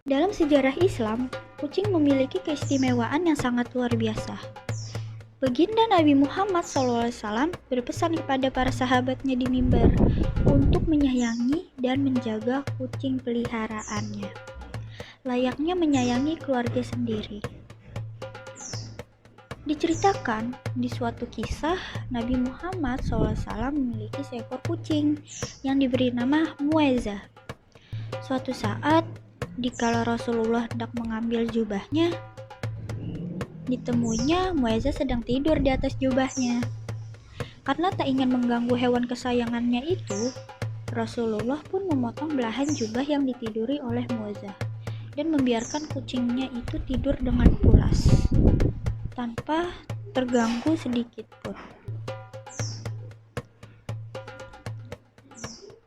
Dalam sejarah Islam, kucing memiliki keistimewaan yang sangat luar biasa. Baginda Nabi Muhammad SAW berpesan kepada para sahabatnya di mimbar untuk menyayangi dan menjaga kucing peliharaannya, layaknya menyayangi keluarga sendiri. Diceritakan di suatu kisah, Nabi Muhammad SAW memiliki seekor kucing yang diberi nama Muezah. Suatu saat, dikala Rasulullah hendak mengambil jubahnya, ditemuinya Muezah sedang tidur di atas jubahnya. Karena tak ingin mengganggu hewan kesayangannya itu, Rasulullah pun memotong belahan jubah yang ditiduri oleh Muezah dan membiarkan kucingnya itu tidur dengan pulas, tanpa terganggu sedikit pun.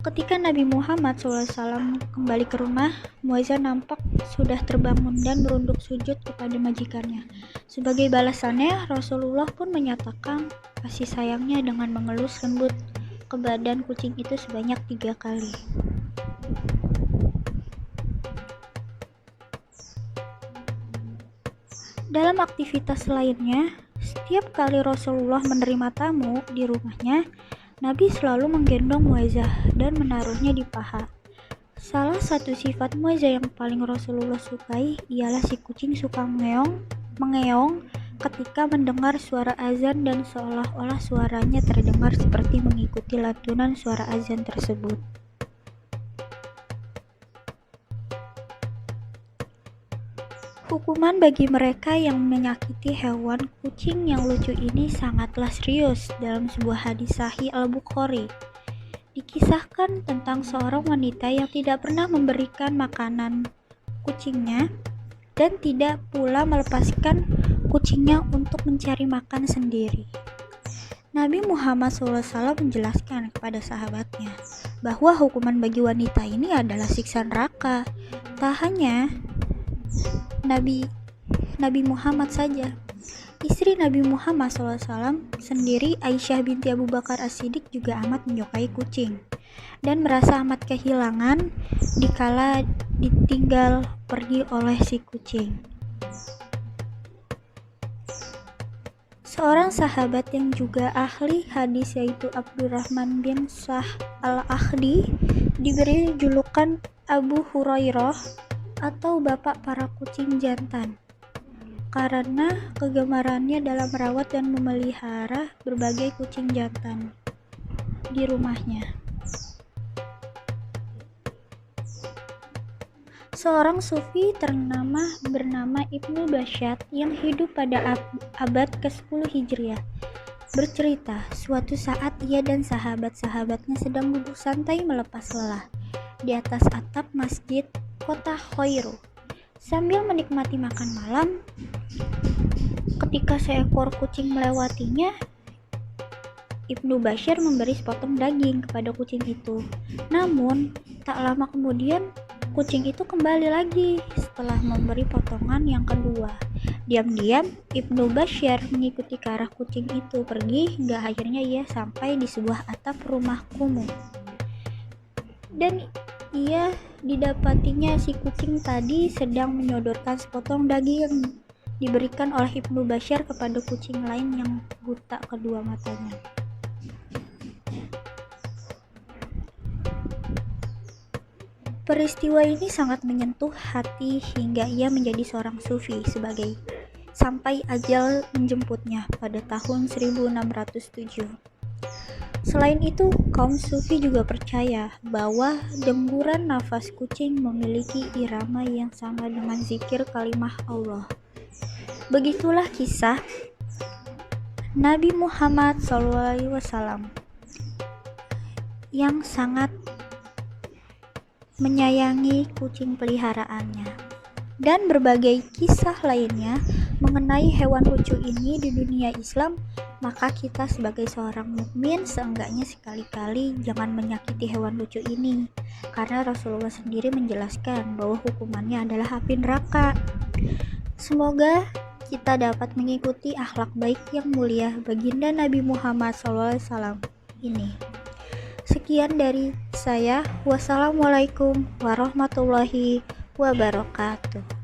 Ketika Nabi Muhammad SAW kembali ke rumah, Muezah nampak sudah terbangun dan merunduk sujud kepada majikannya. Sebagai balasannya, Rasulullah pun menyatakan kasih sayangnya dengan mengelus lembut ke badan kucing itu sebanyak 3 kali. Dalam aktivitas lainnya, setiap kali Rasulullah menerima tamu di rumahnya, Nabi selalu menggendong Muezah dan menaruhnya di paha. Salah satu sifat Muezah yang paling Rasulullah sukai ialah si kucing suka mengeong ketika mendengar suara azan dan seolah-olah suaranya terdengar seperti mengikuti lantunan suara azan tersebut. Hukuman bagi mereka yang menyakiti hewan kucing yang lucu ini sangatlah serius. Dalam sebuah hadis sahih Al-Bukhari, dikisahkan tentang seorang wanita yang tidak pernah memberikan makanan kucingnya dan tidak pula melepaskan kucingnya untuk mencari makan sendiri. Nabi Muhammad SAW menjelaskan kepada sahabatnya bahwa hukuman bagi wanita ini adalah siksa neraka. Tak hanya Nabi Muhammad saja, istri Nabi Muhammad SAW sendiri, Aisyah binti Abu Bakar As-Siddiq, juga amat menyukai kucing dan merasa amat kehilangan dikala ditinggal pergi oleh si kucing. Seorang sahabat yang juga ahli hadis yaitu Abdurrahman bin Shah al-Akhdi diberi julukan Abu Hurairah atau bapak para kucing jantan karena kegemarannya dalam merawat dan memelihara berbagai kucing jantan di rumahnya. Seorang sufi bernama Ibnu Basyat yang hidup pada abad ke-10 Hijriah bercerita, suatu saat ia dan sahabat-sahabatnya sedang duduk santai melepas lelah di atas atap masjid kota Khairu sambil menikmati makan malam. Ketika seekor kucing melewatinya, Ibnu Bashir memberi sepotong daging kepada kucing itu. Namun, tak lama kemudian kucing itu kembali lagi setelah memberi potongan yang kedua. Diam-diam, Ibnu Bashir mengikuti ke arah kucing itu pergi hingga akhirnya ia sampai di sebuah atap rumah kumuh. Dan ia didapatinya si kucing tadi sedang menyodorkan sepotong daging yang diberikan oleh Ibnu Bashir kepada kucing lain yang buta kedua matanya. Peristiwa ini sangat menyentuh hati hingga ia menjadi seorang sufi sampai ajal menjemputnya pada tahun 1607. Selain itu, kaum sufi juga percaya bahwa dengguran nafas kucing memiliki irama yang sama dengan zikir kalimah Allah. Begitulah kisah Nabi Muhammad SAW yang sangat menyayangi kucing peliharaannya, dan berbagai kisah lainnya mengenai hewan lucu ini di dunia Islam. Maka kita sebagai seorang mukmin seenggaknya sekali-kali jangan menyakiti hewan lucu ini, karena Rasulullah sendiri menjelaskan bahwa hukumannya adalah api neraka. Semoga kita dapat mengikuti akhlak baik yang mulia baginda Nabi Muhammad SAW ini. Sekian dari saya. Wassalamualaikum warahmatullahi wabarakatuh.